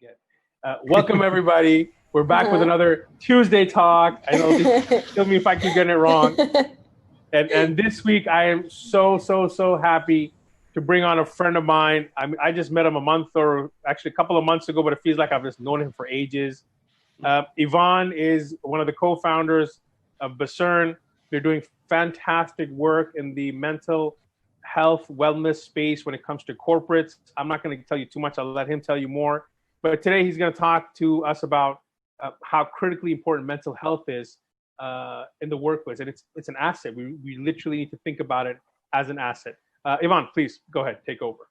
Again. Welcome everybody. We're back with another Tuesday talk. I know kill me if I keep getting it wrong. And this week I am so happy to bring on a friend of mine. I just met him a month or actually a couple of months ago, but it feels like I've just known him for ages. Ivan is one of the co-founders of Bessern. They're doing fantastic work in the mental health wellness space when it comes to corporates. I'm not going to tell you too much. I'll let him tell you more. But today he's going to talk to us about how critically important mental health is in the workplace, and it's an asset. We literally need to think about it as an asset. Ivan, please go ahead, take over.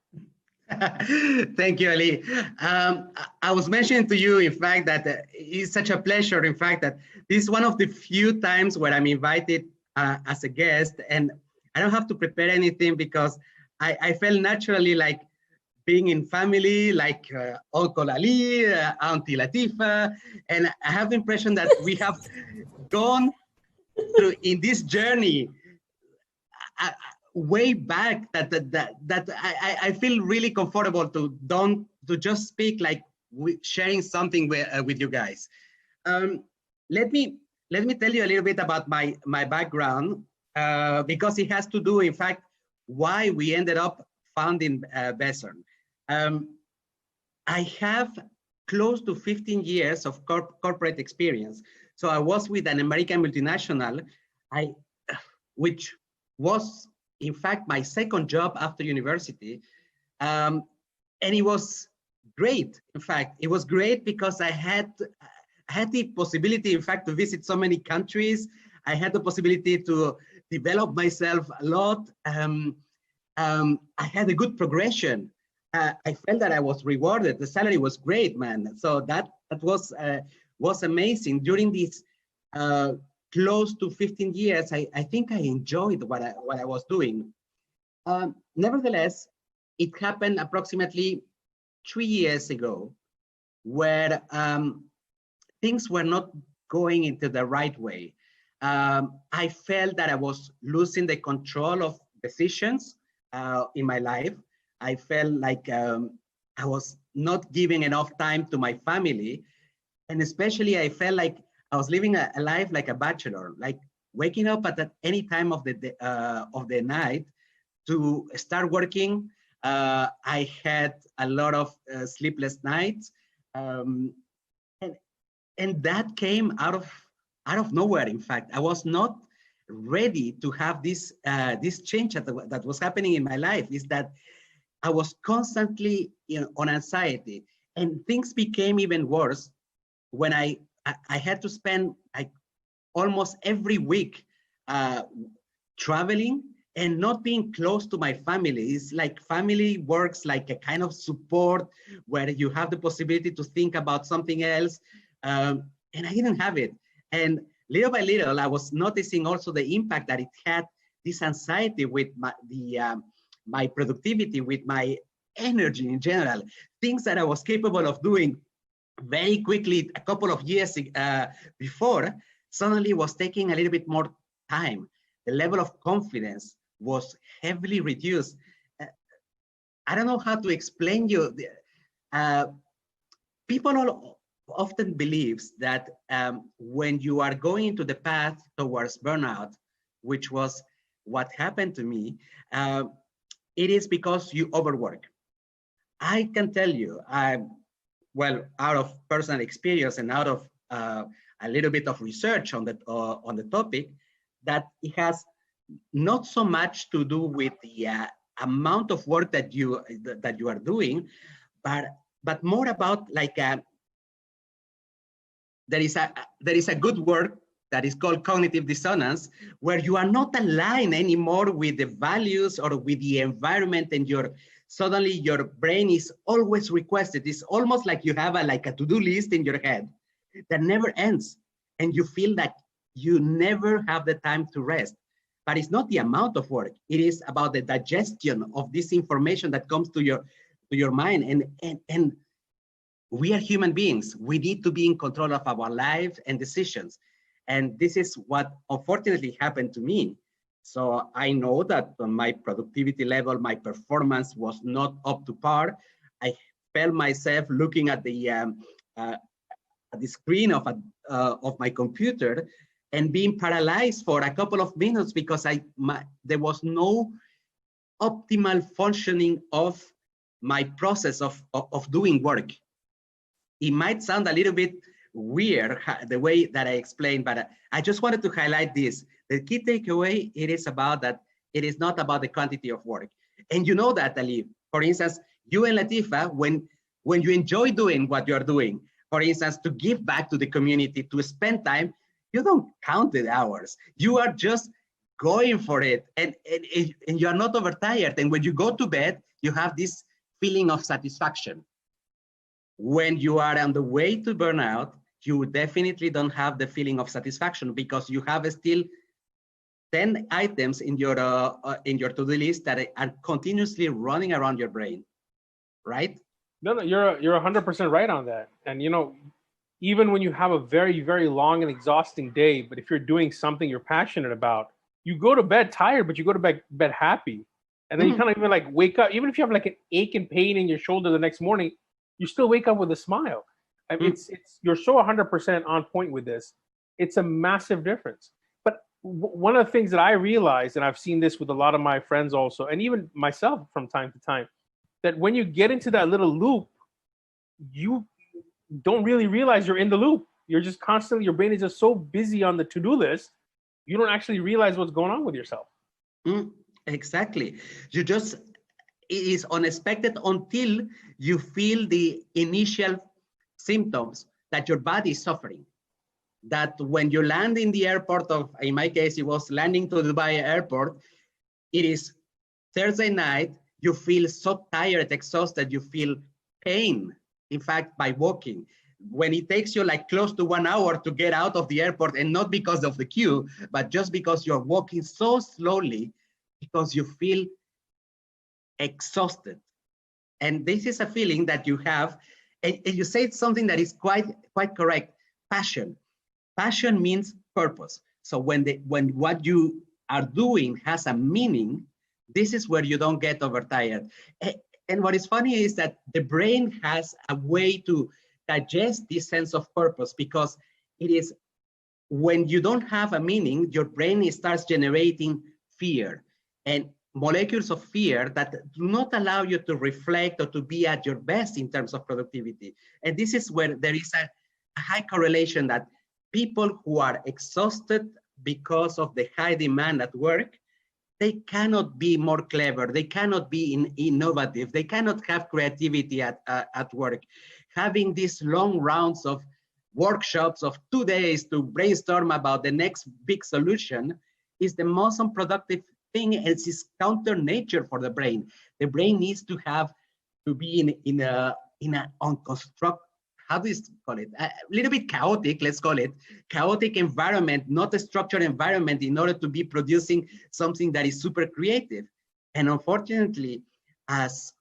Thank you, Ali. I was mentioning to you, in fact, that it's such a pleasure, in fact, that this is one of the few times where I'm invited as a guest, and I don't have to prepare anything because I felt naturally like being in family, like Uncle Ali, Auntie Latifa, and I have the impression that we have gone through in this journey way back that I feel really comfortable to just speak like sharing something with you guys. Let me tell you a little bit about my background because it has to do, in fact, why we ended up founding Bessern. I have close to 15 years of corporate experience. So I was with an American multinational, which was, in fact, my second job after university. And it was great. In fact, it was great because I had the possibility, in fact, to visit so many countries. I had the possibility to develop myself a lot. I had a good progression. I felt that I was rewarded. The salary was great, man. So that was amazing. During these close to 15 years, I think I enjoyed what I was doing. Nevertheless, it happened approximately 3 years ago where things were not going into the right way. I felt that I was losing the control of decisions in my life. I felt like I was not giving enough time to my family. And especially I felt like I was living a life like a bachelor, like waking up at any time of the night to start working. I had a lot of sleepless nights. And that came out of nowhere. In fact, I was not ready to have this change that was happening in my life. Is that I was constantly on anxiety, and things became even worse when I had to spend like almost every week traveling and not being close to my family. It's like family works like a kind of support where you have the possibility to think about something else. And I didn't have it. And little by little, I was noticing also the impact that it had, this anxiety with my productivity, with my energy in general, things that I was capable of doing very quickly a couple of years before, suddenly was taking a little bit more time. The level of confidence was heavily reduced. I don't know how to explain you. People often believes that when you are going into the path towards burnout, which was what happened to me, it is because you overwork. I can tell you, well, out of personal experience and out of a little bit of research on the topic, that it has not so much to do with the amount of work that you are doing, but more about like there is a good word that is called cognitive dissonance, where you are not aligned anymore with the values or with the environment, and suddenly your brain is always requested. It's almost like you have a to-do list in your head that never ends, and you feel that you never have the time to rest. But it's not the amount of work. It is about the digestion of this information that comes to your mind. And we are human beings. We need to be in control of our lives and decisions. And this is what unfortunately happened to me. So I know that my productivity level, my performance was not up to par. I felt myself looking at the screen of my computer and being paralyzed for a couple of minutes because there was no optimal functioning of my process of doing work. It might sound a little bit weird the way that I explained, but I just wanted to highlight this. The key takeaway, it is about that it is not about the quantity of work. And you know that, Ali. For instance, you and Latifa, when you enjoy doing what you're doing, for instance, to give back to the community, to spend time, you don't count the hours. You are just going for it, and you are not overtired. And when you go to bed, you have this feeling of satisfaction. When you are on the way to burnout, you definitely don't have the feeling of satisfaction because you have still 10 items in your to-do list that are continuously running around your brain, right? No, you're 100% right on that. And even when you have a very, very long and exhausting day, but if you're doing something you're passionate about, you go to bed tired, but you go to bed happy. And then you kind of even like wake up, even if you have like an ache and pain in your shoulder the next morning, you still wake up with a smile. I mean, you're so 100% on point with this. It's a massive difference. But one of the things that I realized, and I've seen this with a lot of my friends also, and even myself from time to time, that when you get into that little loop, you don't really realize you're in the loop. You're just constantly, your brain is just so busy on the to-do list, you don't actually realize what's going on with yourself. Exactly. It is unexpected until you feel the initial symptoms that your body is suffering. That when you land in the airport in my case, it was landing to Dubai airport, it is Thursday night, you feel so tired, exhausted, you feel pain, in fact, by walking. When it takes you like close to 1 hour to get out of the airport, and not because of the queue, but just because you're walking so slowly, because you feel exhausted. And this is a feeling that you have, and you said something that is quite correct. Passion means purpose. So when what you are doing has a meaning, this is where you don't get overtired. And what is funny is that the brain has a way to digest this sense of purpose, because it is when you don't have a meaning, your brain starts generating fear and molecules of fear that do not allow you to reflect or to be at your best in terms of productivity. And this is where there is a high correlation that people who are exhausted because of the high demand at work, they cannot be more clever, they cannot be innovative, they cannot have creativity at work. Having these long rounds of workshops of 2 days to brainstorm about the next big solution is the most unproductive thing. It's counter nature for the brain. The brain needs to be in a unconstruct, how do you call it? A little bit chaotic, let's call it, chaotic environment, not a structured environment, in order to be producing something that is super creative. And unfortunately, as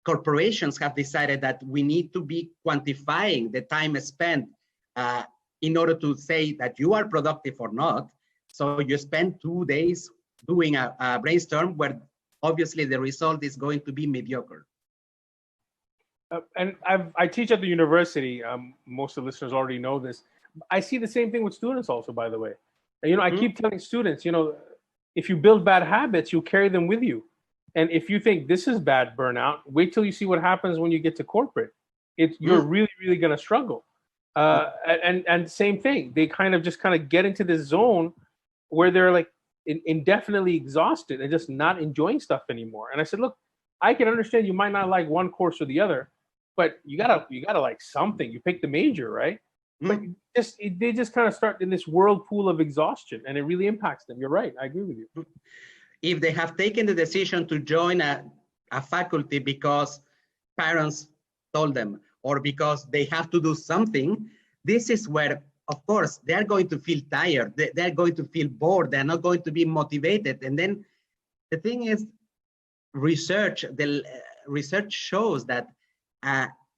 corporations have decided that we need to be quantifying the time spent in order to say that you are productive or not. So you spend 2 days doing a brainstorm where obviously the result is going to be mediocre. And I teach at the university. Most of the listeners already know this. I see the same thing with students also, by the way. I keep telling students, if you build bad habits, you'll carry them with you. And if you think this is bad burnout, wait till you see what happens when you get to corporate. You're really, really going to struggle. And same thing. They kind of get into this zone where they're like indefinitely exhausted and just not enjoying stuff anymore. And I said, look, I can understand you might not like one course or the other, but you gotta like something. You pick the major, right? But they just kind of start in this whirlpool of exhaustion, and it really impacts them. You're right. I agree with you. If they have taken the decision to join a faculty because parents told them, or because they have to do something, this is where, of course, they're going to feel tired. They're going to feel bored. They're not going to be motivated. And then the thing is, the research shows that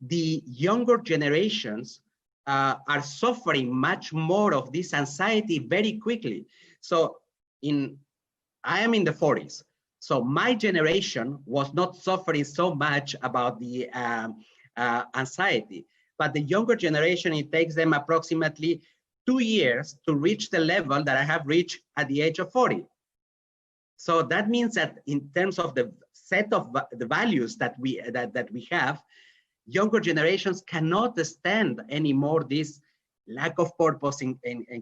the younger generations are suffering much more of this anxiety very quickly. So I am in the 40s. So my generation was not suffering so much about the anxiety. But the younger generation, it takes them approximately 2 years to reach the level that I have reached at the age of 40. So that means that in terms of the set of the values that we have, younger generations cannot stand anymore this lack of purpose in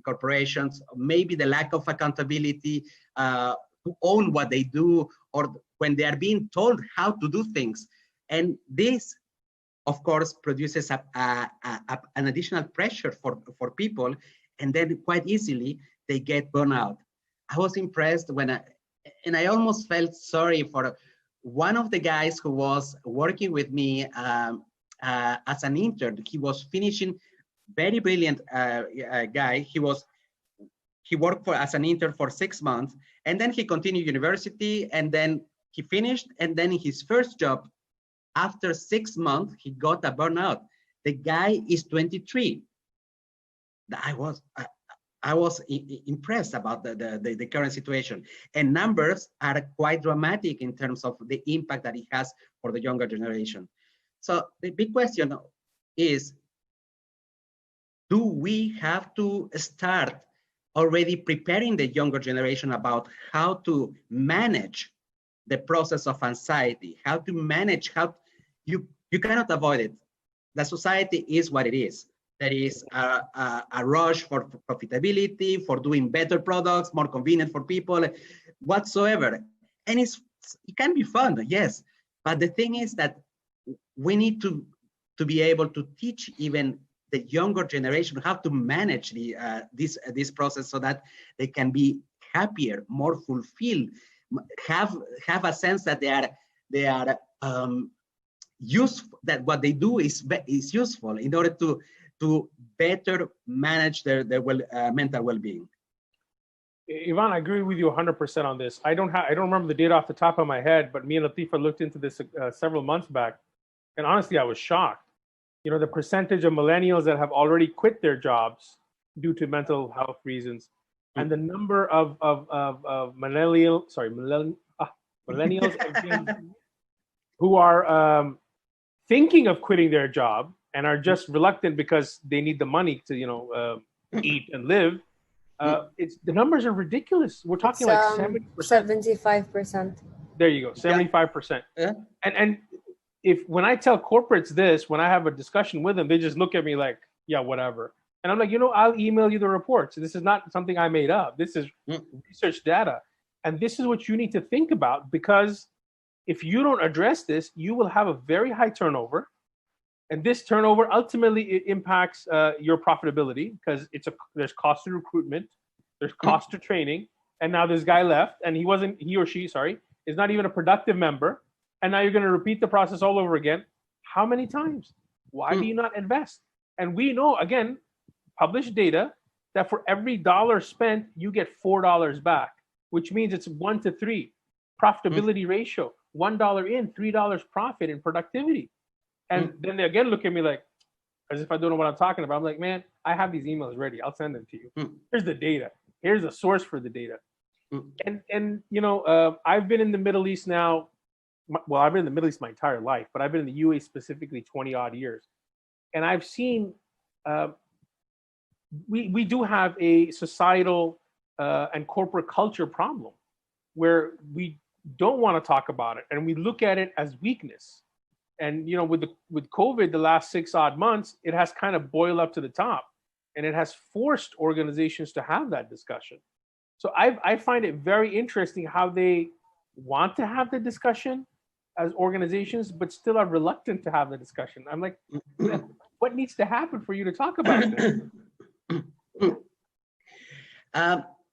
corporations, maybe the lack of accountability to own what they do, or when they are being told how to do things. And this, of course, produces an additional pressure for people, and then quite easily they get burnout. I was impressed and I almost felt sorry for one of the guys who was working with me as an intern. He was finishing, very brilliant guy. He worked as an intern for 6 months, and then he continued university, and then he finished, and then his first job, after 6 months, he got a burnout. The guy is 23. I was impressed about the current situation, and numbers are quite dramatic in terms of the impact that it has for the younger generation. So the big question is, do we have to start already preparing the younger generation about how to manage the process of anxiety, how to manage, how you cannot avoid it. The society is what it is. There is a rush for profitability, for doing better products, more convenient for people, whatsoever. And it can be fun, yes. But the thing is that we need to be able to teach even the younger generation how to manage this process, so that they can be happier, more fulfilled, have a sense that they are useful, that what they do is useful in order to better manage their mental well-being. Ivan, I agree with you 100% on this. I don't remember the data off the top of my head, but me and Latifa looked into this several months back, and honestly, I was shocked. You know, the percentage of millennials that have already quit their jobs due to mental health reasons, and the number of millennials who are thinking of quitting their job and are just reluctant because they need the money to eat and live. The numbers are ridiculous. We're talking like 70%. 75%. There you go, 75%. Yeah. And when I tell corporates this, when I have a discussion with them, they just look at me like, yeah, whatever. And I'm like, I'll email you the reports. This is not something I made up. This is research data. And this is what you need to think about, because if you don't address this, you will have a very high turnover. And this turnover ultimately it impacts your profitability, because there's cost to recruitment, there's cost to training. And now this guy left, and he or she is not even a productive member. And now you're going to repeat the process all over again. How many times? Why do you not invest? And we know, again, published data, that for every dollar spent, you get $4 back, which means it's 1 to 3 profitability ratio. $1 in, $3 profit in productivity. And then they again look at me like, as if I don't know what I'm talking about. I'm like, man, I have these emails ready. I'll send them to you. Here's the data. Here's the source for the data. And I've been in the Middle East now. Well, I've been in the Middle East my entire life, but I've been in the UAE specifically 20 odd years. And I've seen, we do have a societal and corporate culture problem where we don't want to talk about it. And we look at it as weakness. And, with COVID, the last 6 odd months, it has kind of boiled up to the top, and it has forced organizations to have that discussion. So I find it very interesting how they want to have the discussion as organizations, but still are reluctant to have the discussion. I'm like, what needs to happen for you to talk about this?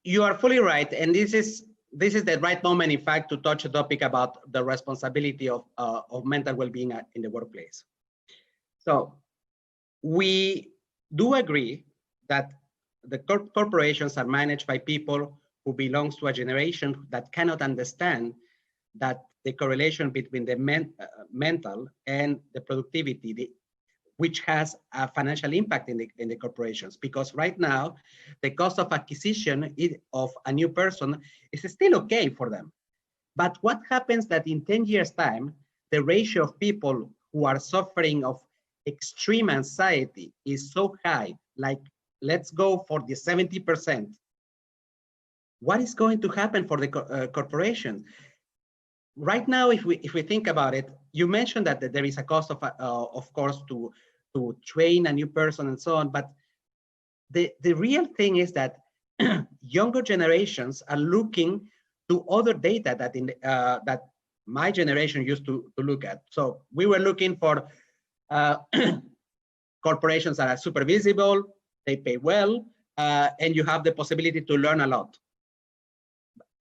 You are fully right, and this is the right moment, in fact, to touch a topic about the responsibility of mental well-being in the workplace. So we do agree that the corporations are managed by people who belongs to a generation that cannot understand that the correlation between the mental and the productivity, which has a financial impact in the corporations. Because right now, the cost of acquisition of a new person is still okay for them. But what happens that in 10 years' time, the ratio of people who are suffering of extreme anxiety is so high, like let's go for the 70%, what is going to happen for the corporation? Right now, if we think about it, you mentioned that there is a cost of course, to train a new person and so on. But the real thing is that younger generations are looking to other data that that my generation used to look at. So we were looking for corporations that are super visible, they pay well, and you have the possibility to learn a lot.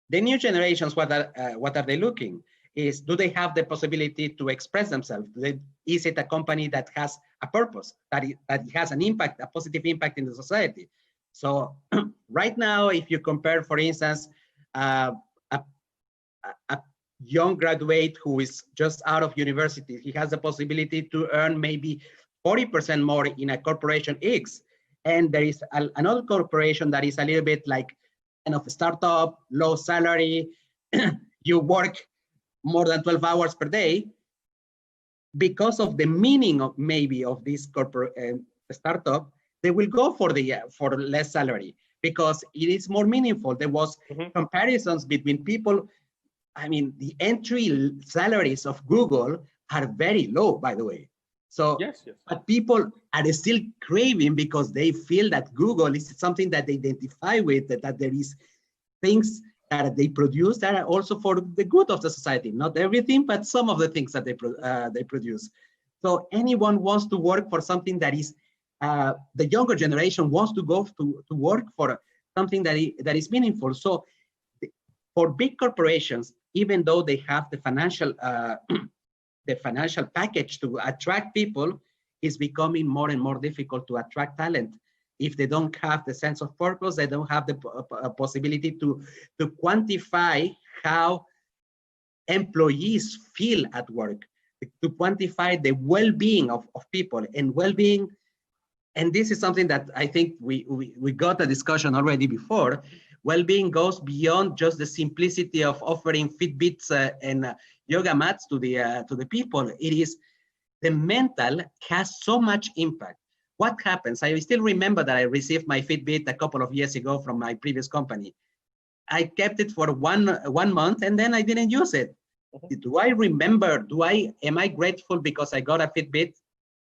The new generations, what are they looking? Is, do they have the possibility to express themselves? Is it a company that has a purpose, that has an impact, a positive impact in the society? So right now, if you compare, for instance, a young graduate who is just out of university, he has the possibility to earn maybe 40% more in a corporation X. And there is another corporation that is a little bit like kind of a startup, low salary, you work more than 12 hours per day. Because of the meaning of maybe of this corporate startup, they will go for less salary because it is more meaningful. There was comparisons between people. I mean, the entry salaries of Google are very low, by the way. So, yes. But people are still craving because they feel that Google is something that they identify with, that there is things that they produce that are also for the good of the society. Not everything, but some of the things that they produce. So anyone wants to work for something that is, the younger generation wants to go to work for something that is meaningful. So for big corporations, even though they have the financial package to attract people, is becoming more and more difficult to attract talent. If they don't have the sense of purpose, they don't have the possibility to quantify how employees feel at work, to quantify the well-being of people and well-being. And this is something that I think we got a discussion already before. Well-being goes beyond just the simplicity of offering Fitbits and yoga mats to the people. It is the mental has so much impact. What happens? I still remember that I received my Fitbit a couple of years ago from my previous company. I kept it for one month and then I didn't use it. Do I remember? Am I grateful because I got a Fitbit?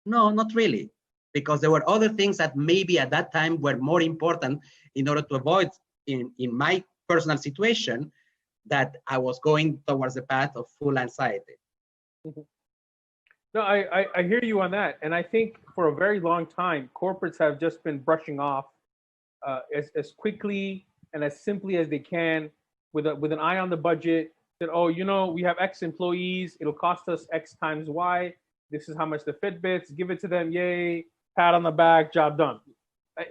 No, not really, because there were other things that maybe at that time were more important in order to avoid in my personal situation that I was going towards the path of full anxiety. No, I hear you on that. And I think for a very long time, corporates have just been brushing off as quickly and as simply as they can with an eye on the budget that, oh, we have X employees, it'll cost us X times Y. This is how much the Fitbits, give it to them, yay, pat on the back, job done.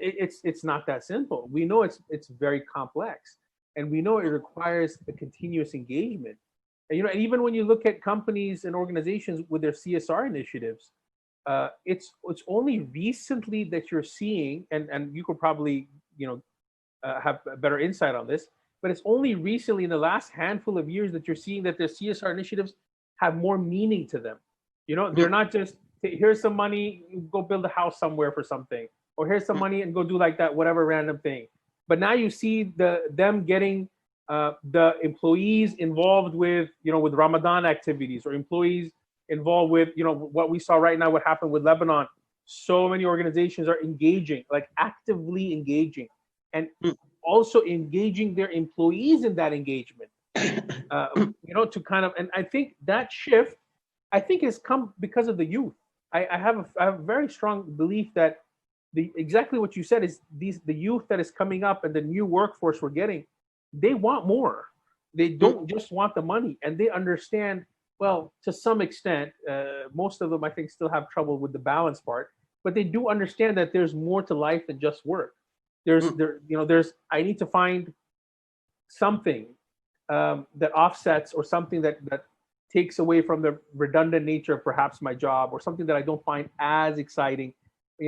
It's not that simple. We know it's very complex, and we know it requires a continuous engagement. And, and even when you look at companies and organizations with their CSR initiatives, it's only recently that you're seeing, and you could probably have a better insight on this, but it's only recently in the last handful of years that you're seeing that their CSR initiatives have more meaning to them. They're not just, here's some money, go build a house somewhere for something, or here's some money and go do like that, whatever random thing. But now you see them getting the employees involved with, with Ramadan activities, or employees involved with, what we saw right now, what happened with Lebanon. So many organizations are engaging, like actively engaging, and also engaging their employees in that engagement, to kind of, and I think that shift, has come because of the youth. I have a very strong belief that exactly what you said is the youth that is coming up and the new workforce we're getting, they want more. They don't just want the money, and they understand, well, to some extent, most of them, I think, still have trouble with the balance part, but they do understand that there's more to life than just work. I need to find something that offsets, or something that takes away from the redundant nature of perhaps my job, or something that I don't find as exciting.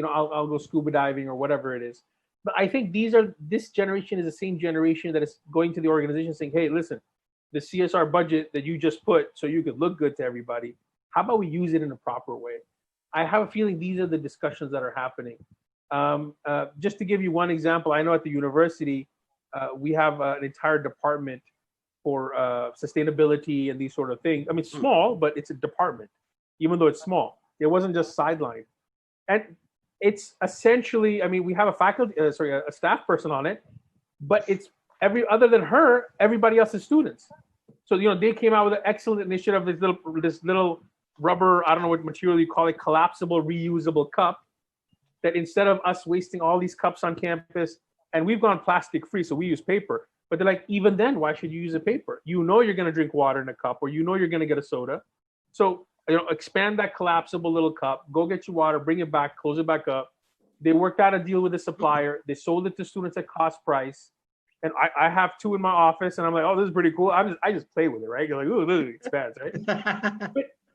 I'll go scuba diving or whatever it is. But I think this generation is the same generation that is going to the organization saying, hey, listen, the CSR budget that you just put so you could look good to everybody, how about we use it in a proper way? I have a feeling these are the discussions that are happening. Just to give you one example, I know at the university, we have an entire department for sustainability and these sort of things. I mean, small, but it's a department, even though it's small. It wasn't just sidelined. And it's essentially, I mean, we have a a staff person on it, but it's other than her, everybody else is students. So, they came out with an excellent initiative, this little rubber, I don't know what material you call it, collapsible, reusable cup, that instead of us wasting all these cups on campus, and we've gone plastic free, so we use paper. But they're like, even then, why should you use a paper? You're going to drink water in a cup, or you're going to get a soda. So, expand that collapsible little cup, go get your water, bring it back, close it back up. They worked out a deal with the supplier. They sold it to students at cost price. And I have two in my office, and I'm like, oh, this is pretty cool. I just play with it, right? You're like, oh, look, it expands, right?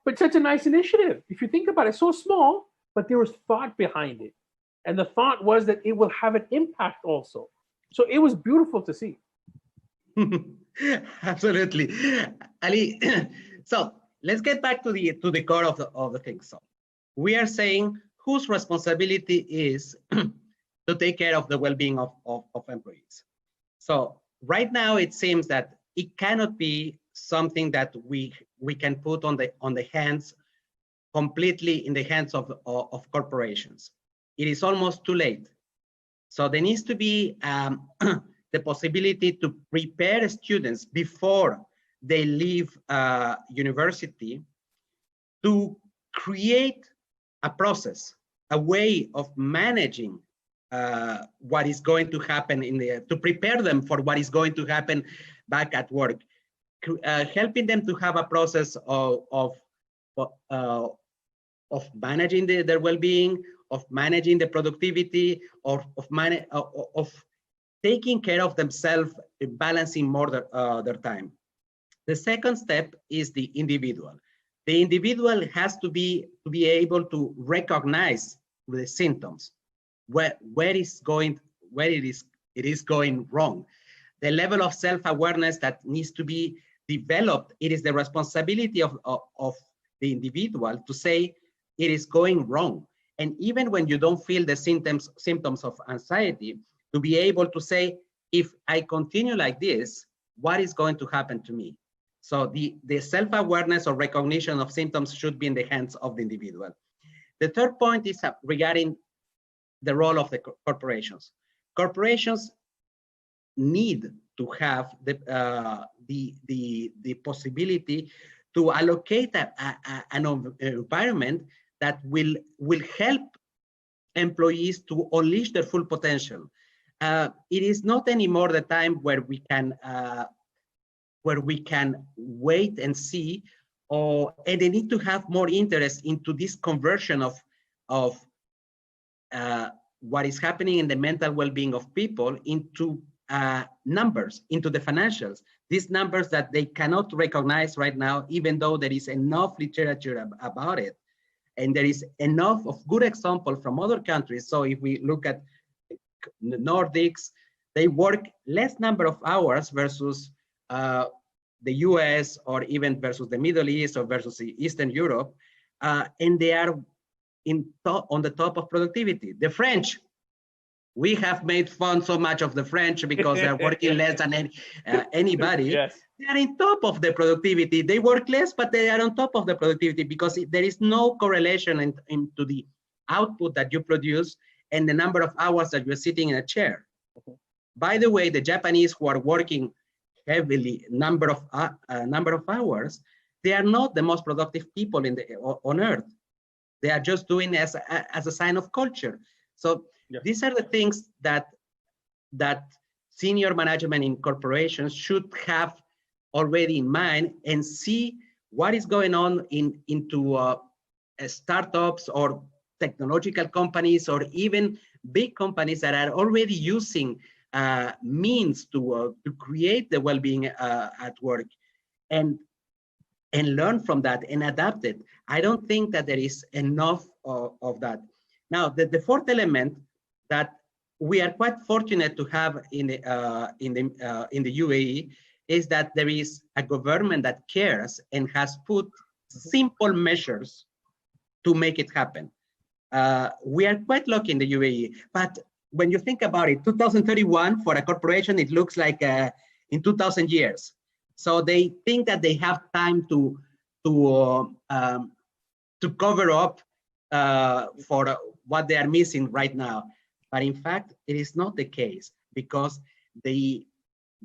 but such a nice initiative. If you think about it, so small, but there was thought behind it. And the thought was that it will have an impact also. So it was beautiful to see. Absolutely. Ali, so let's get back to the core of the thing. So we are saying whose responsibility is to take care of the well-being of employees. So right now it seems that it cannot be something that we can put on the hands completely in the hands of corporations. It is almost too late. So there needs to be the possibility to prepare students before they leave university to create a process, a way of managing what is going to happen to prepare them for what is going to happen back at work, helping them to have a process of managing their well-being, of managing the productivity, of taking care of themselves, balancing more their time. The second step is the individual. The individual has to be able to recognize the symptoms, where it is going wrong. The level of self-awareness that needs to be developed, it is the responsibility of the individual to say it is going wrong. And even when you don't feel the symptoms of anxiety, to be able to say, if I continue like this, what is going to happen to me? So the self-awareness or recognition of symptoms should be in the hands of the individual. The third point is regarding the role of the corporations. Corporations need to have the possibility to allocate an environment that will help employees to unleash their full potential. It is not anymore the time where we can wait and see, and they need to have more interest into this conversion of what is happening in the mental well-being of people into numbers, into the financials. These numbers that they cannot recognize right now, even though there is enough literature about it, and there is enough of good example from other countries. So if we look at the Nordics, they work less number of hours versus the US, or even versus the Middle East, or versus Eastern Europe, and they are on the top of productivity. The French, we have made fun so much of the French because they're working less than anybody. Yes. They are in top of the productivity. They work less, but they are on top of the productivity because there is no correlation into the output that you produce and the number of hours that you're sitting in a chair. Okay. By the way, the Japanese who are working heavily number of hours, they are not the most productive people on earth. They are just doing as a sign of culture. So yeah, these are the things that senior management in corporations should have already in mind, and see what is going on into startups or technological companies, or even big companies that are already using means to create the well-being at work, and learn from that and adapt it. I don't think that there is enough of that. Now, the fourth element that we are quite fortunate to have in the UAE is that there is a government that cares and has put simple measures to make it happen. We are quite lucky in the UAE, but when you think about it, 2031 for a corporation, it looks like in 2000 years. So they think that they have time to cover up for what they are missing right now. But in fact, it is not the case, because the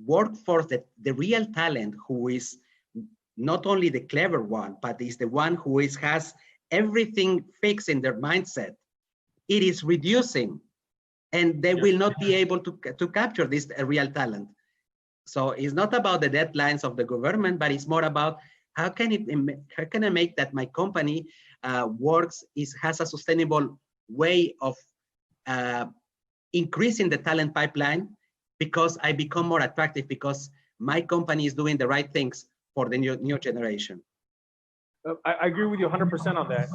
workforce, the real talent, who is not only the clever one, but is the one who has everything fixed in their mindset, it is reducing, and they will not be able to capture this real talent. So it's not about the deadlines of the government, but it's more about how can I make that my company has a sustainable way of increasing the talent pipeline, because I become more attractive, because my company is doing the right things for the new generation. I agree with you 100% on that.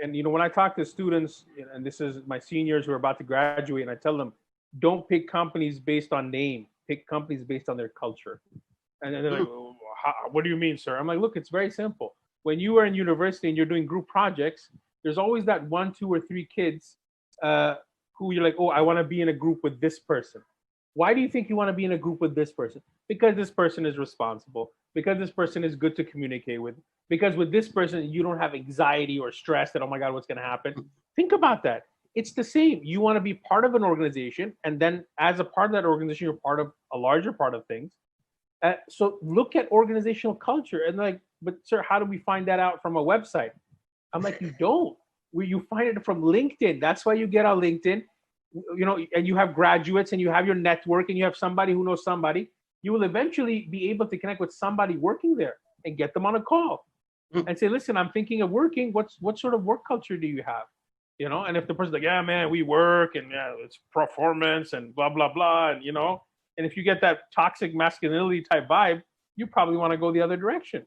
And you know, when I talk to students, and this is my seniors who are about to graduate, and I tell them, don't pick companies based on name, pick companies based on their culture. And they're like, well, what do you mean, sir? I'm like, look, it's very simple. When you are in university and you're doing group projects, there's always that 1, 2, or 3 kids who you're like, oh, I want to be in a group with this person. Why do you think you want to be in a group with this person? Because this person is responsible, because this person is good to communicate with, because with this person, you don't have anxiety or stress that, oh my God, what's going to happen? Think about that. It's the same. You want to be part of an organization, and then as a part of that organization, you're part of a larger part of things. So look at organizational culture, and like, but sir, how do we find that out from a website? I'm like, you don't. You find it from LinkedIn. That's why you get on LinkedIn, you know, and you have graduates, and you have your network, and you have somebody who knows somebody. You will eventually be able to connect with somebody working there and get them on a call and say, listen, I'm thinking of working. What sort of work culture do you have? You know, and if the person's like, yeah, man, we work, and yeah, it's performance and blah, blah, blah. And, you know, and if you get that toxic masculinity type vibe, you probably want to go the other direction.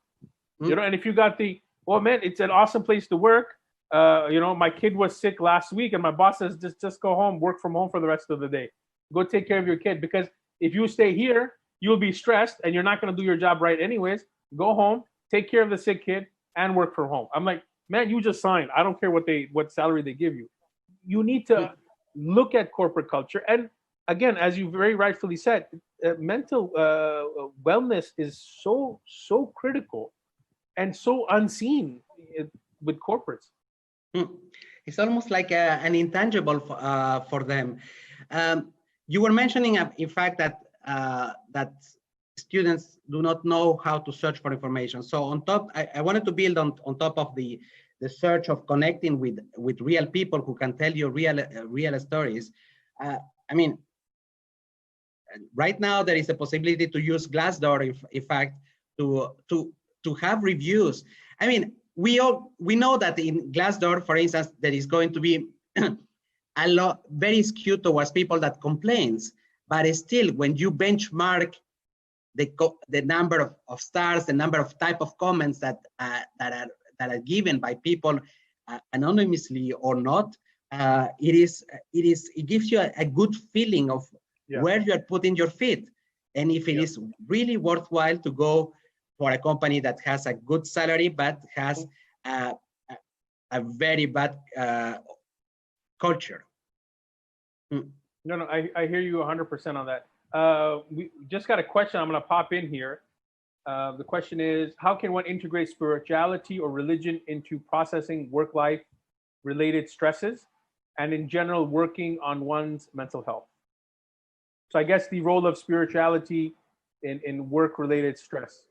You know, and if you got the, well, man, it's an awesome place to work. You know, my kid was sick last week, and my boss says, just go home, work from home for the rest of the day. Go take care of your kid, because if you stay here, you'll be stressed and you're not going to do your job right anyways. Go home, take care of the sick kid, and work from home. I'm like, man, you just signed. I don't care what salary they give you. You need to look at corporate culture. And again, as you very rightfully said, mental wellness is so critical and so unseen with corporates. It's almost like an intangible for them. You were mentioning, in fact, that students do not know how to search for information. So on top, I wanted to build on top of the search of connecting with real people who can tell you real stories. I mean, right now there is a possibility to use Glassdoor, in fact, to have reviews. I mean, we know that in Glassdoor, for instance, there is going to be a lot very skewed towards people that complains, but still, when you benchmark the number of stars, the number of type of comments that are given by people anonymously or not, it gives you a good feeling of where you are putting your feet, and if it is really worthwhile to go for a company that has a good salary but has a very bad culture. No, I hear you 100% on that. We just got a question I'm going to pop in here. The question is, how can one integrate spirituality or religion into processing work-life related stresses and in general working on one's mental health? So I guess the role of spirituality in work-related stress.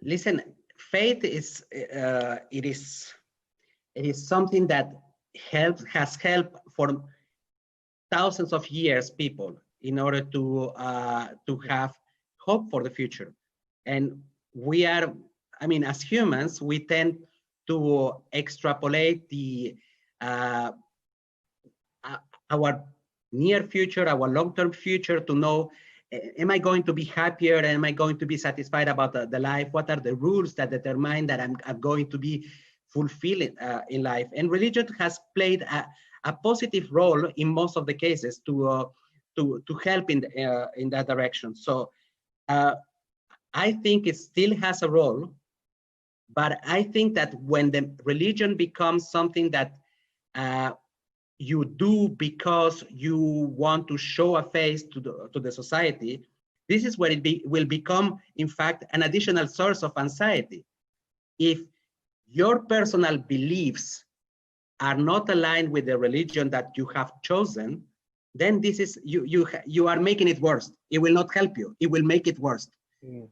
Listen, faith is something that has helped for thousands of years people in order to have hope for the future. And we are, I mean, as humans, we tend to extrapolate our near future, our long-term future, to know, am I going to be happier? Am I going to be satisfied about the life? What are the rules that determine that I'm going to be fulfilled in life? And religion has played a positive role in most of the cases to help in that direction. So I think it still has a role, But I think that when the religion becomes something that you do because you want to show a face to the society, this is where it will become, in fact, an additional source of anxiety. If your personal beliefs are not aligned with the religion that you have chosen, then this is you are making it worse. It will not help you. It will make it worse.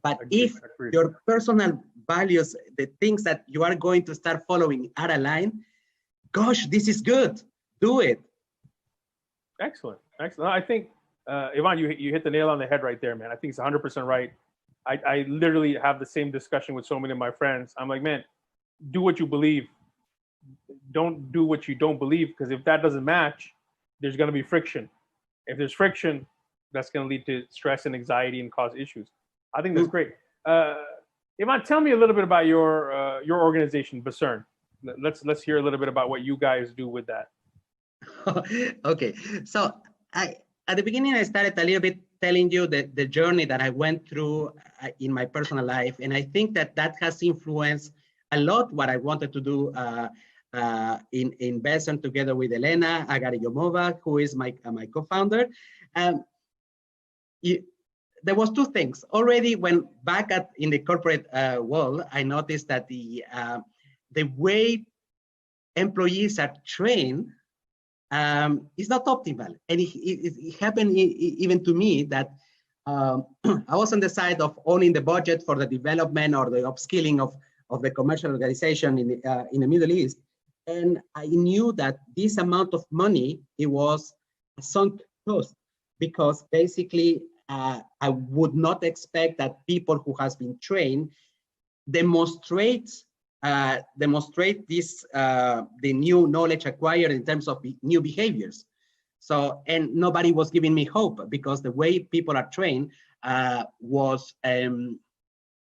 But if your personal values, the things that you are going to start following are aligned, gosh, this is good. Do it. Excellent. Excellent. I think, Ivan, you hit the nail on the head right there, man. I think it's 100% right. I literally have the same discussion with so many of my friends. I'm like, man, do what you believe. Don't do what you don't believe, because if that doesn't match, there's going to be friction. If there's friction, that's going to lead to stress and anxiety and cause issues. I think that's great. Ivan, tell me a little bit about your organization, Bessern. Let's hear a little bit about what you guys do with that. Okay, so at the beginning, I started a little bit telling you the journey that I went through in my personal life, and I think that has influenced a lot what I wanted to do in Bessern together with Elena Agariyomova, who is my co-founder. There was two things. Already when back in the corporate world, I noticed that the way employees are trained is not optimal. And it happened even to me that I was on the side of owning the budget for the development or the upskilling of the commercial organization in the Middle East. And I knew that this amount of money, it was a sunk cost, because basically I would not expect that people who has been trained demonstrate this the new knowledge acquired in terms of new behaviors. So, and nobody was giving me hope, because the way people are trained was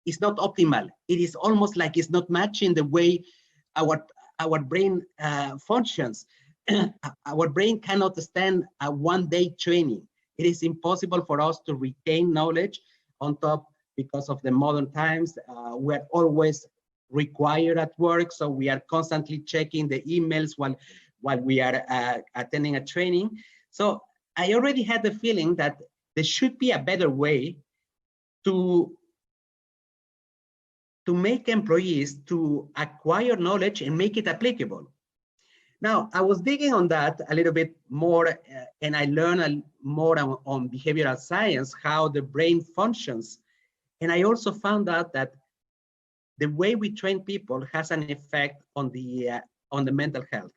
is not optimal. It is almost like it's not matching the way our brain functions. Our brain cannot stand a one-day training. It is impossible for us to retain knowledge on top, because of the modern times. We're always required at work, so we are constantly checking the emails while we are attending a training. So I already had the feeling that there should be a better way to make employees to acquire knowledge and make it applicable. Now, I was digging on that a little bit more, and I learned more on behavioral science, how the brain functions. And I also found out that the way we train people has an effect on the mental health.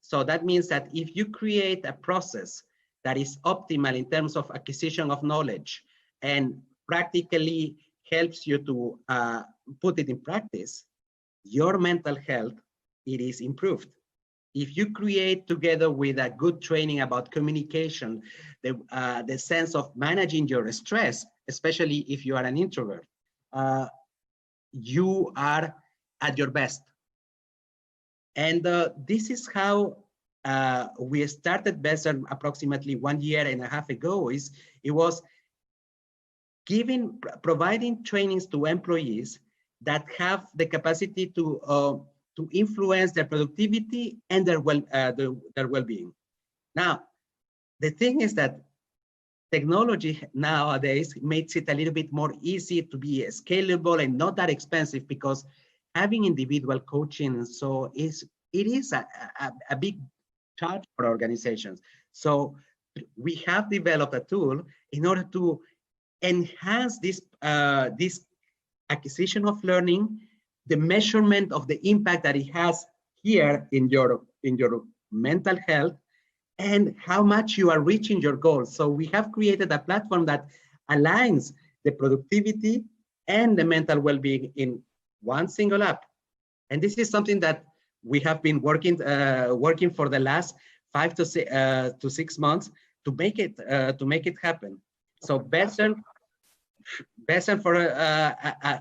So that means that if you create a process that is optimal in terms of acquisition of knowledge and practically helps you to put it in practice, your mental health, it is improved. If you create together with a good training about communication, the sense of managing your stress, especially if you are an introvert, you are at your best. And this is how we started Bessern approximately 1.5 years ago. It was providing trainings to employees that have the capacity to influence their productivity and their well-being. Now, the thing is that technology nowadays makes it a little bit more easy to be scalable and not that expensive, because having individual coaching, and so it is a big charge for organizations. So we have developed a tool in order to enhance this acquisition of learning, the measurement of the impact that it has here in your mental health, and how much you are reaching your goals. So we have created a platform that aligns the productivity and the mental well-being in one single app. And this is something that we have been working for the last 5 to 6 months to make it happen. So Bessern for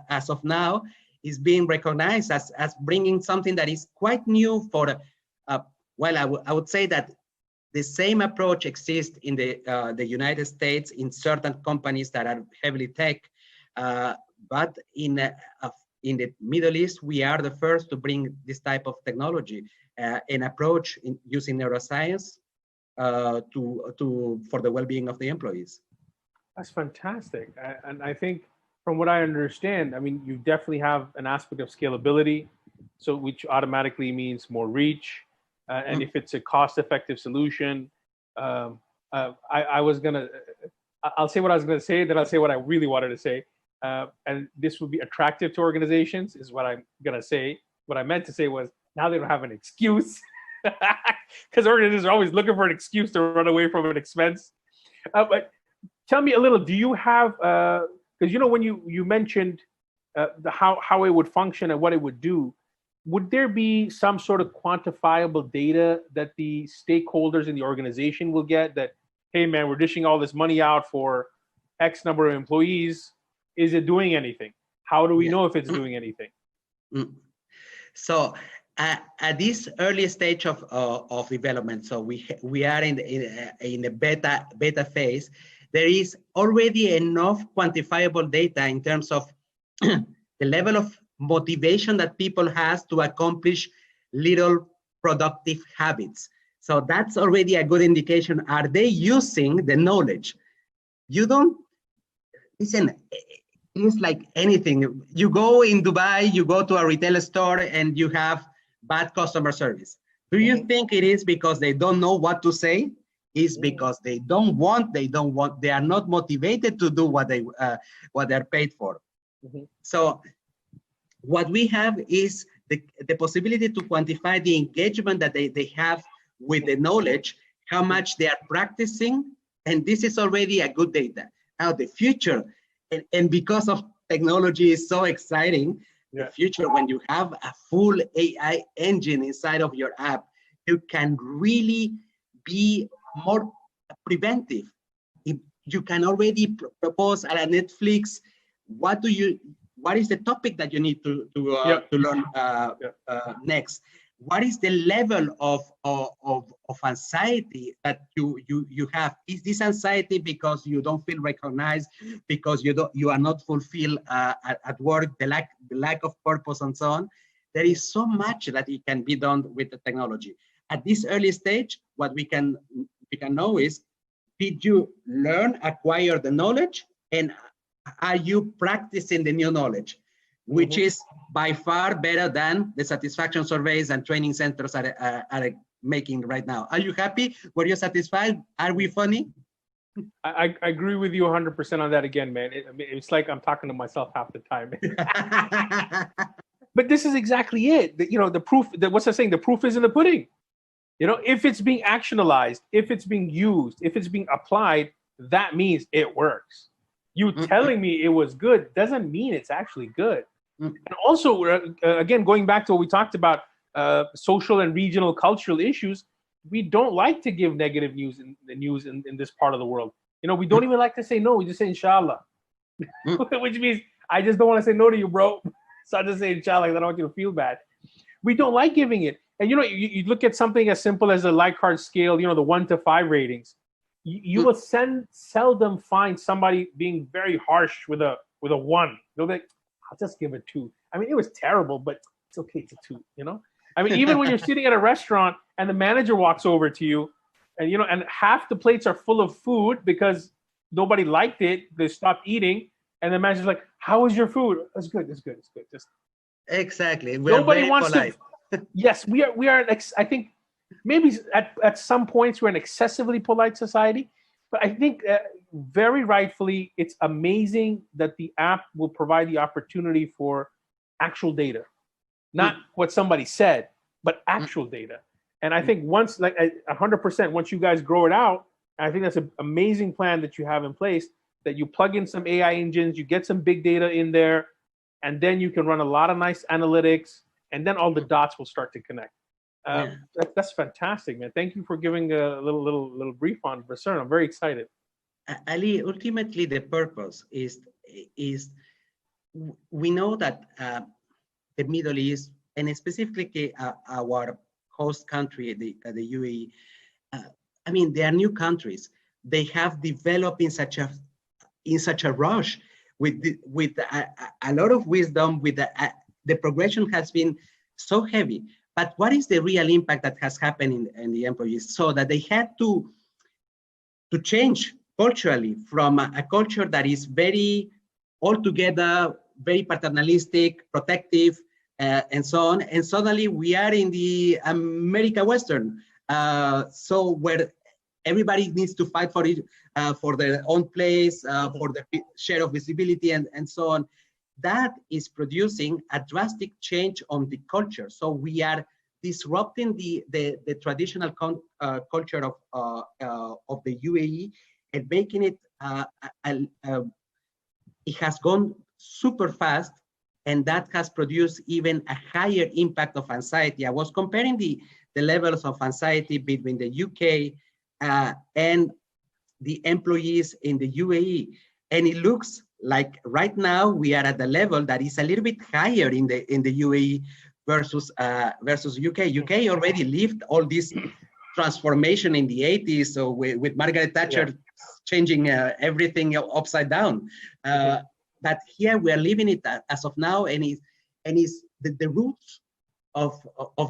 as of now is being recognized as bringing something that is quite new for well, I would say that the same approach exists in the United States in certain companies that are heavily tech, but in in the Middle East, we are the first to bring this type of technology and approach in using neuroscience for the well-being of the employees. That's fantastic. And I think from what I understand, I mean, you definitely have an aspect of scalability, so which automatically means more reach. And if it's a cost-effective solution, I'll say what I was going to say, then I'll say what I really wanted to say. And this would be attractive to organizations, is what I'm going to say. What I meant to say was, now they don't have an excuse, because organizations are always looking for an excuse to run away from an expense. But tell me a little, do you have, because when you mentioned how it would function and what it would do, would there be some sort of quantifiable data that the stakeholders in the organization will get that, hey man, we're dishing all this money out for X number of employees. Is it doing anything? How do we know if it's doing anything? So at this early stage of development, so we are in the beta phase, there is already enough quantifiable data in terms of the level of motivation that people has to accomplish little productive habits. So that's already a good indication. Are they using the knowledge? You don't, listen, it's like anything. You go in Dubai, you go to a retail store and you have bad customer service. Do you think it is because they don't know what to say? It's because they are not motivated to do what they're paid for. So what we have is the possibility to quantify the engagement that they have with the knowledge, how much they are practicing, and this is already a good data. Now the future, and because of technology is so exciting, the future, when you have a full AI engine inside of your app, you can really be more preventive. If you can already propose at a Netflix, what is the topic that you need to learn next? What is the level of anxiety that you have? Is this anxiety because you don't feel recognized, because you are not fulfilled at work, the lack of purpose and so on? There is so much that it can be done with the technology. At this early stage, what we can know is, did you acquire the knowledge, and are you practicing the new knowledge, which is by far better than the satisfaction surveys and training centers are making right now. Are you happy? Were you satisfied? Are we funny? I agree with you 100% on that again, man. It's like I'm talking to myself half the time. But this is exactly it. The proof, what's that saying? The proof is in the pudding. If it's being actionalized, if it's being used, if it's being applied, that means it works. You telling me it was good doesn't mean it's actually good. And also, again, going back to what we talked about, social and regional cultural issues, we don't like to give negative news in this part of the world. We don't even like to say no. We just say inshallah, which means I just don't want to say no to you, bro. So I just say inshallah, because I don't want you to feel bad. We don't like giving it. And you look at something as simple as a Likert scale, the 1 to 5 ratings. You will seldom find somebody being very harsh with a 1. They'll be like, I'll just give it 2. I mean, it was terrible, but it's okay to 2. I mean, even when you're sitting at a restaurant and the manager walks over to you, and and half the plates are full of food because nobody liked it, they stopped eating, and the manager's like, "How was your food?" It's good. It's good. It's good. Just exactly. Nobody wants polite. To. Yes, we are. I think maybe at some points we're an excessively polite society, but I think very rightfully it's amazing that the app will provide the opportunity for actual data, not what somebody said, but actual data. And I think once, like 100%, once you guys grow it out, I think that's an amazing plan that you have in place, that you plug in some AI engines, you get some big data in there, and then you can run a lot of nice analytics, and then all the dots will start to connect. That's fantastic, man. Thank you for giving a little brief on Bessern. I'm very excited. Ali, ultimately the purpose is we know that the Middle East, and specifically our host country, the UAE, I mean, they are new countries. They have developed in such a rush. with a lot of wisdom. With the progression has been so heavy. But what is the real impact that has happened in the employees? So that they had to change culturally from a culture that is very altogether very paternalistic, protective, and so on. And suddenly we are in the America Western, so where everybody needs to fight for it, for their own place, for the share of visibility, and so on. That is producing a drastic change on the culture. So we are disrupting the traditional culture of the UAE and making it, it has gone super fast, and that has produced even a higher impact of anxiety. I was comparing the levels of anxiety between the UK and the employees in the UAE. And it looks like right now we are at the level that is a little bit higher in the UAE versus UK. UK already lived all this transformation in the 80s, so with Margaret Thatcher changing everything upside down. But here we are living it as of now, and is the roots of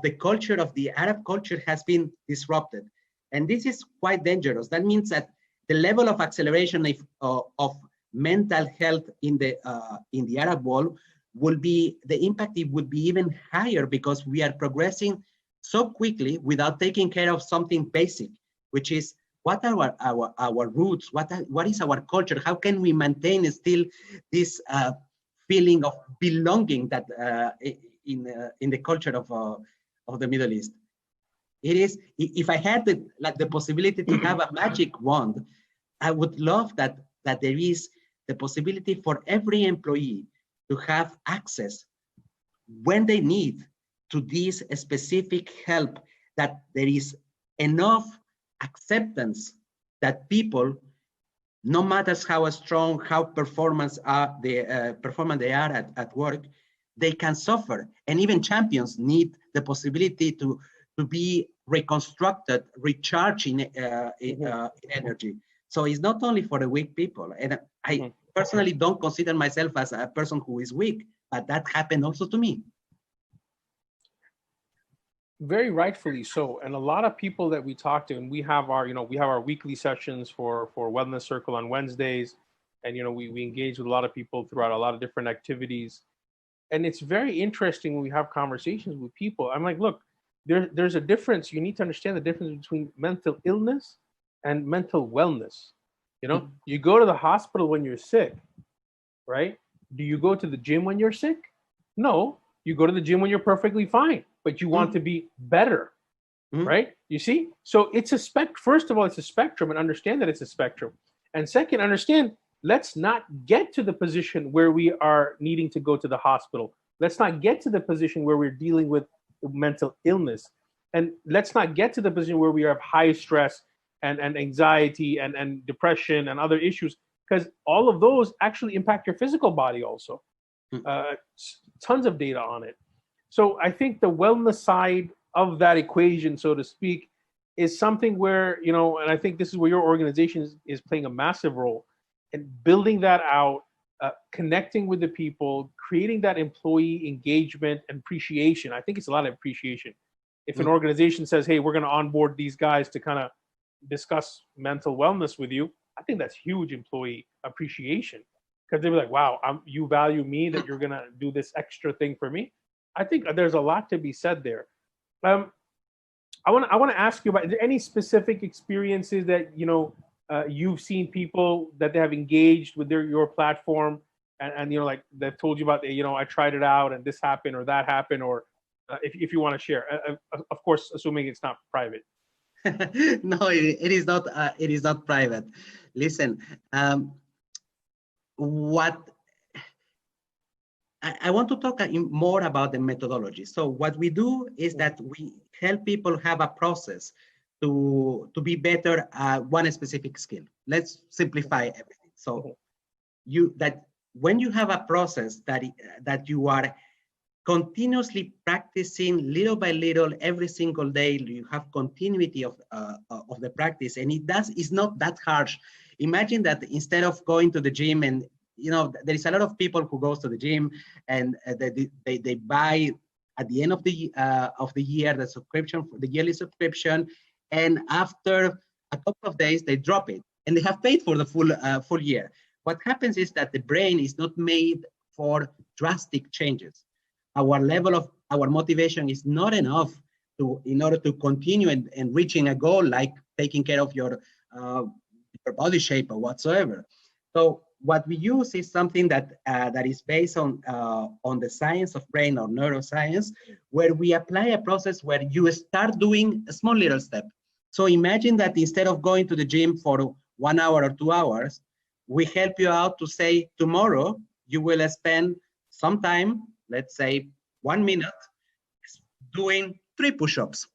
the culture, of the Arab culture, has been disrupted. And this is quite dangerous. That means that the level of acceleration of mental health in the Arab world will be, the impact it would be even higher, because we are progressing so quickly without taking care of something basic, which is what are our roots, what is our culture, how can we maintain still this feeling of belonging that in the culture of the Middle East. It is, if I had the possibility to have a magic wand, I would love that there is the possibility for every employee to have access when they need to this specific help, that there is enough acceptance that people, no matter how strong, how performant they are at work, they can suffer. And even champions need the possibility to be reconstructed, recharging in energy. So it's not only for the weak people. And I personally don't consider myself as a person who is weak, but that happened also to me. Very rightfully so. And a lot of people that we talk to, and we have our weekly sessions for Wellness Circle on Wednesdays. And, we engage with a lot of people throughout a lot of different activities. And it's very interesting when we have conversations with people. I'm like, look, there's a difference. You need to understand the difference between mental illness and mental wellness. You go to the hospital when you're sick, right? Do you go to the gym when you're sick? No, you go to the gym when you're perfectly fine, but you want to be better, right? You see? So it's a first of all, it's a spectrum, and understand that it's a spectrum. And second, understand, let's not get to the position where we are needing to go to the hospital. Let's not get to the position where we're dealing with mental illness. And let's not get to the position where we have high stress and anxiety and depression and other issues, because all of those actually impact your physical body also. Tons of data on it. So I think the wellness side of that equation, so to speak, is something where, and I think this is where your organization is playing a massive role in building that out, connecting with the people, creating that employee engagement and appreciation. I think it's a lot of appreciation. If an organization says, hey, we're going to onboard these guys to kind of discuss mental wellness with you, I think that's huge employee appreciation, because they'll be like, wow, you value me, that you're going to do this extra thing for me. I think there's a lot to be said there. I want to ask you about, is there any specific experiences that, you've seen people that they have engaged with your platform and like they've told you about, I tried it out and this happened or that happened, or if you want to share, of course, assuming it's not private. No, it is not. It is not private. Listen, what I want to talk more about the methodology. So what we do is that we help people have a process to be better at one specific skill. Let's simplify everything. So when you have a process that you are continuously practicing little by little every single day, you have continuity of the practice, and it's not that harsh. Imagine that instead of going to the gym and there is a lot of people who goes to the gym and they buy at the end of the year the subscription, the yearly subscription, and after a couple of days they drop it and they have paid for the full year. What happens is that the brain is not made for drastic changes. Our level of our motivation is not enough in order to continue and reaching a goal like taking care of your body shape or whatsoever. So what we use is something that is based on the science of brain or neuroscience, where we apply a process where you start doing a small little step. So imagine that instead of going to the gym for 1 hour or 2 hours, we help you out to say tomorrow you will spend some time, let's say 1 minute, doing 3 push-ups.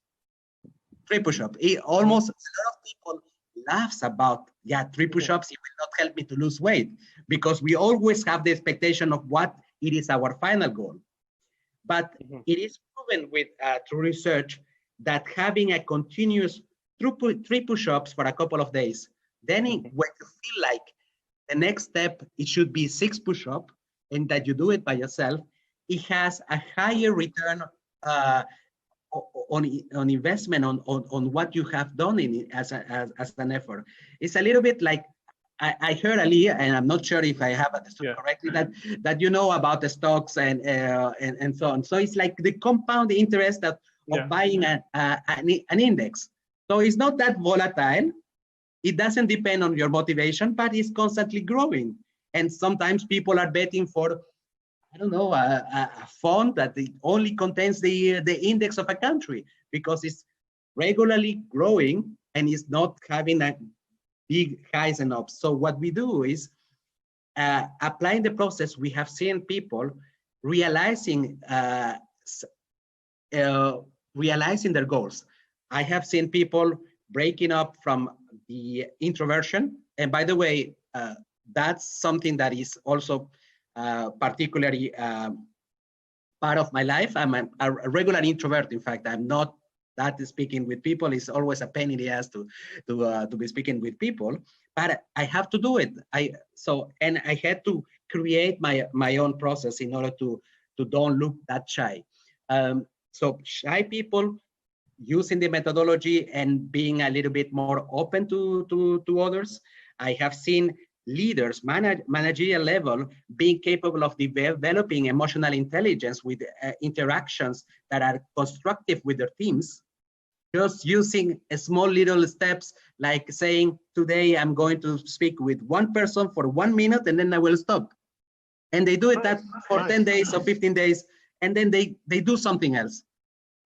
3 push-ups. Almost a lot of people laughs about, 3 push-ups, it will not help me to lose weight, because we always have the expectation of what it is our final goal. But it is proven with through research that having a continuous 3 push-ups for a couple of days, then when you feel like the next step, it should be 6 push-ups, and that you do it by yourself, it has a higher return on investment on what you have done in it as an effort. It's a little bit like I heard earlier, and I'm not sure if I have understood correctly, that you know about the stocks and so on. So it's like the compound interest of buying an index. So it's not that volatile. It doesn't depend on your motivation, but it's constantly growing. And sometimes people are betting for, I don't know, a fund that only contains the index of a country, because it's regularly growing and is not having a big highs and ups. So what we do is applying the process. We have seen people realizing their goals. I have seen people breaking up from the introversion. And by the way, that's something that is also particularly part of my life. I'm a regular introvert. In fact, I'm not that speaking with people. It's always a pain in the ass to be speaking with people, but I have to do it. And I had to create my own process in order to don't look that shy. So shy people using the methodology and being a little bit more open to others. I have seen leaders, managerial level, being capable of developing emotional intelligence with interactions that are constructive with their teams, just using a small little steps, like saying, today I'm going to speak with one person for 1 minute and then I will stop. And they do it that for 10 days or 15 days, and then they do something else.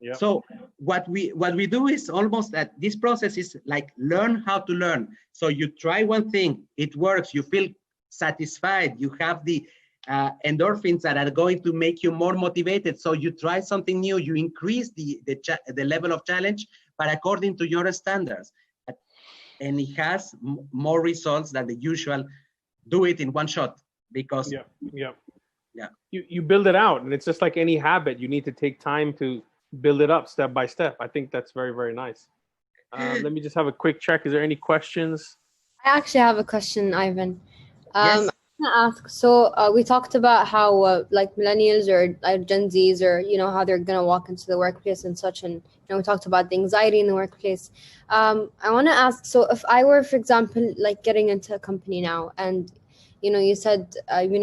Yep. So what we do is almost that this process is like learn how to learn. So you try one thing, it works, you feel satisfied, you have the endorphins that are going to make you more motivated. So you try something new, you increase the level of challenge, but according to your standards. And it has more results than the usual do it in one shot, because you build it out, and it's just like any habit. You need to take time to build it up step by step. I think that's very, very nice. Let me just have a quick check. Is there any questions? I actually have a question, Ivan. Yes. I want to ask, so we talked about how like millennials or Gen Zs, or how they're gonna walk into the workplace and such, and we talked about the anxiety in the workplace. I want to ask, so if I were, for example, like getting into a company now, and you said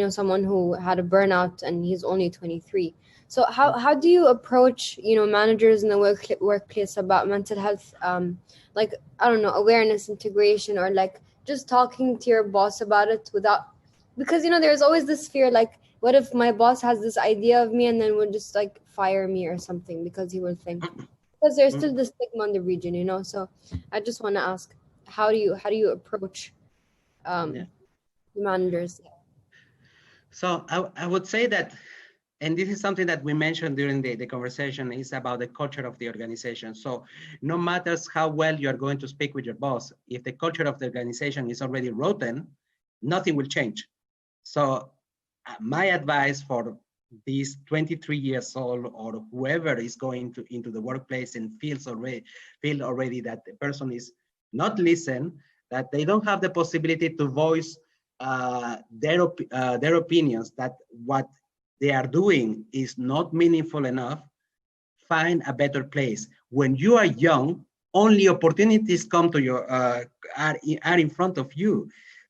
someone who had a burnout and he's only 23. So how do you approach managers in the workplace about mental health, like, I don't know, awareness, integration, or like just talking to your boss about it without, because there's always this fear, like, what if my boss has this idea of me and then would just like fire me or something, because he will think, because there's still this stigma in the region, so I just want to ask, how do you approach managers? So I would say that, and this is something that we mentioned during the conversation, is about the culture of the organization. So no matters how well you're going to speak with your boss, if the culture of the organization is already rotten, nothing will change. So my advice for these 23 years old or whoever is going into the workplace and feel already that the person is not listened, that they don't have the possibility to voice their opinions that what they are doing is not meaningful enough, find a better place. When you are young, only opportunities come to your are in front of you.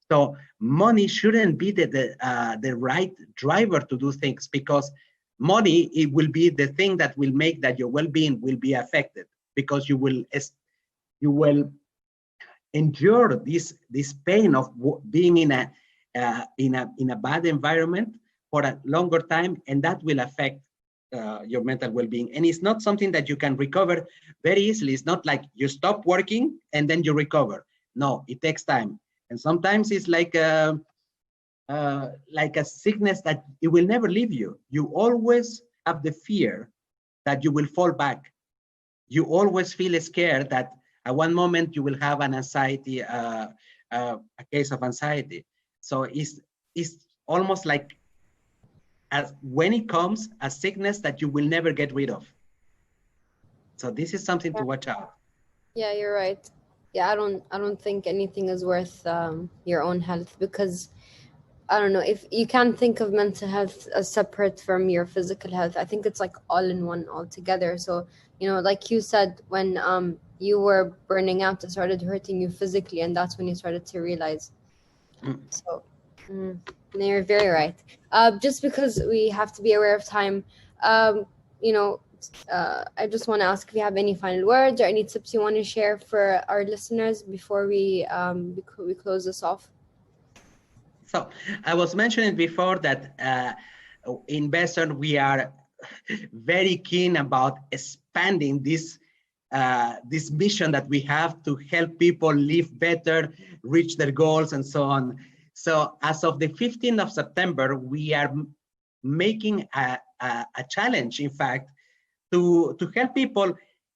So money shouldn't be the right driver to do things, because money, it will be the thing that will make that your well-being will be affected, because you will endure this pain of being in a bad environment for a longer time, and that will affect your mental well-being. And it's not something that you can recover very easily. It's not like you stop working and then you recover. No, it takes time. And sometimes it's like a sickness that it will never leave you. You always have the fear that you will fall back. You always feel scared that at one moment you will have an anxiety, a case of anxiety. So it's almost like, as when it comes, a sickness that you will never get rid of. So this is something to watch out. Yeah, you're right. Yeah, I don't think anything is worth your own health, because I don't know, if you can't think of mental health as separate from your physical health. I think it's like all in one altogether. So, you know, like you said, when you were burning out, it started hurting you physically, and that's when you started to realize. So you're very right. Just because we have to be aware of time, you know, I just want to ask if you have any final words or any tips you want to share for our listeners before we close this off. So I was mentioning before that in Bessern, we are very keen about expanding this mission that we have to help people live better, reach their goals, and so on. So as of the 15th of September, we are making a challenge, in fact, to help people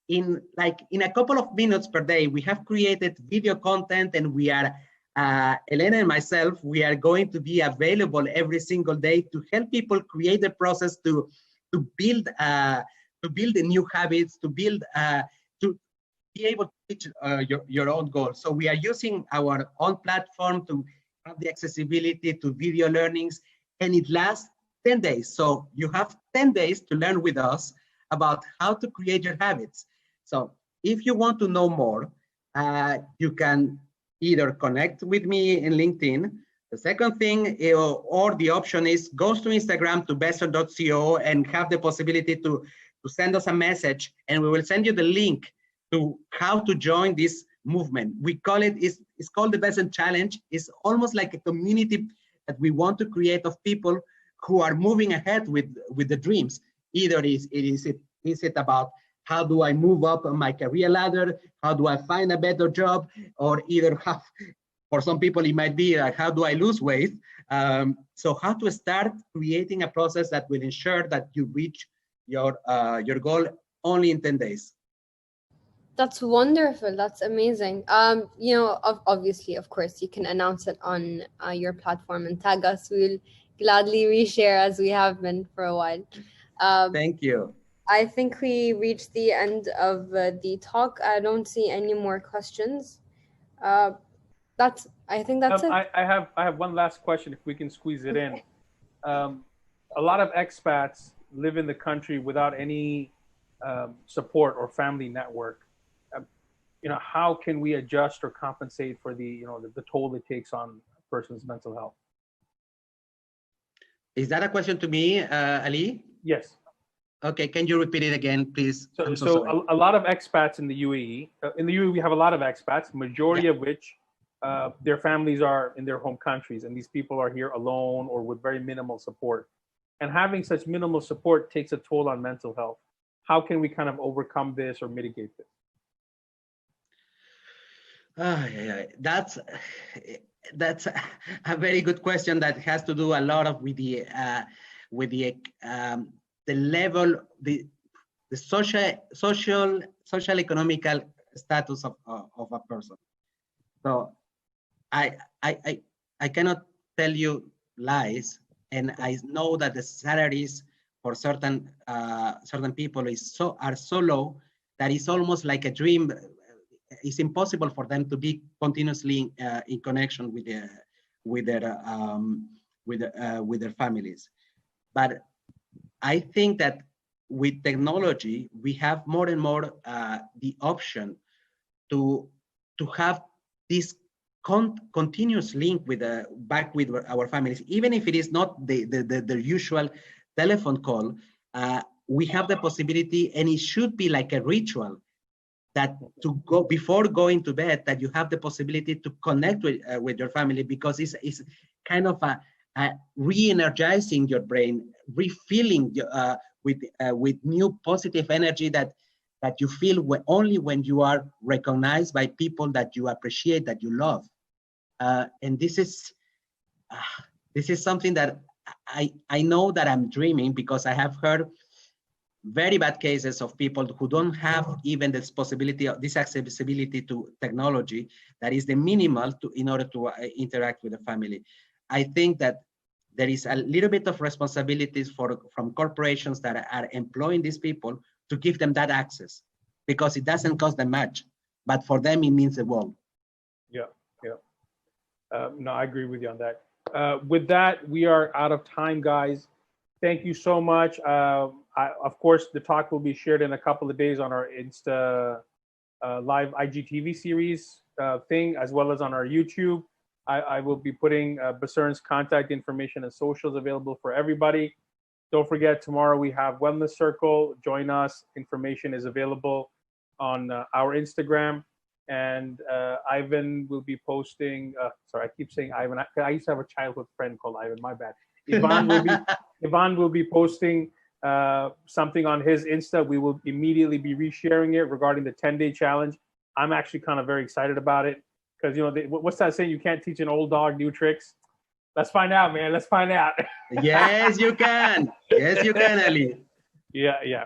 in a couple of minutes per day. We have created video content, and we are, Elena and myself, we are going to be available every single day to help people create the process to build the new habits, to be able to reach your own goals. So we are using our own platform to have the accessibility to video learnings, and it lasts 10 days. So you have 10 days to learn with us about how to create your habits. So if you want to know more, you can either connect with me in LinkedIn. The second thing, or the option is, goes to Instagram to bessern.co and have the possibility to send us a message, and we will send you the link to how to join this movement. We call it, it's called the Bessern Challenge. It's almost like a community that we want to create of people who are moving ahead with the dreams. Either is it about how do I move up on my career ladder? How do I find a better job? Or either for some people, it might be how do I lose weight? So how to start creating a process that will ensure that you reach your goal only in 10 days. That's wonderful. That's amazing. You know, obviously, of course, you can announce it on your platform and tag us. We'll gladly reshare, as we have been for a while. Thank you. I think we reached the end of the talk. I don't see any more questions. I think that's it. I have one last question, if we can squeeze it in. A lot of expats live in the country without any support or family network. You know, how can we adjust or compensate for the toll it takes on a person's mental health? Is that a question to me, Ali? Yes. Okay, can you repeat it again, please? So a lot of expats in the UAE. In the UAE, we have a lot of expats, majority of which their families are in their home countries, and these people are here alone or with very minimal support. And having such minimal support takes a toll on mental health. How can we kind of overcome this or mitigate this? That's a very good question that has to do a lot of with the level, the social economical status of a person. So I cannot tell you lies, and I know that the salaries for certain people are so low that it's almost like a dream. It's impossible for them to be continuously in connection with with their with their families. But I think that with technology, we have more and more the option to have this continuous link with back with our families, even if it is not the usual telephone call. We have the possibility, and it should be like a ritual, that to go before going to bed, that you have the possibility to connect with your family, because it's kind of a re-energizing your brain, refilling with new positive energy that you feel only when you are recognized by people that you appreciate, that you love. And this is something that I know that I'm dreaming, because I have heard very bad cases of people who don't have even this possibility of this accessibility to technology that is the minimal in order to interact with the family. I think that there is a little bit of responsibilities from corporations that are employing these people to give them that access, because it doesn't cost them much, but for them it means the world. Yeah. No, I agree with you on that. With that, we are out of time, guys. Thank you so much. Of course, the talk will be shared in a couple of days on our Insta live IGTV series thing, as well as on our YouTube. I will be putting Bessern's contact information and socials available for everybody. Don't forget, tomorrow we have Wellness Circle. Join us. Information is available on our Instagram. And Ivan will be posting, sorry, I keep saying Ivan. I used to have a childhood friend called Ivan, my bad. Ivan will be posting something on his Insta. We will immediately be resharing it regarding the 10-day challenge. I'm actually kind of very excited about it, because, you know, what's that saying? You can't teach an old dog new tricks. Let's find out, man. Let's find out. Yes, you can. Yes, you can, Ali. Yeah.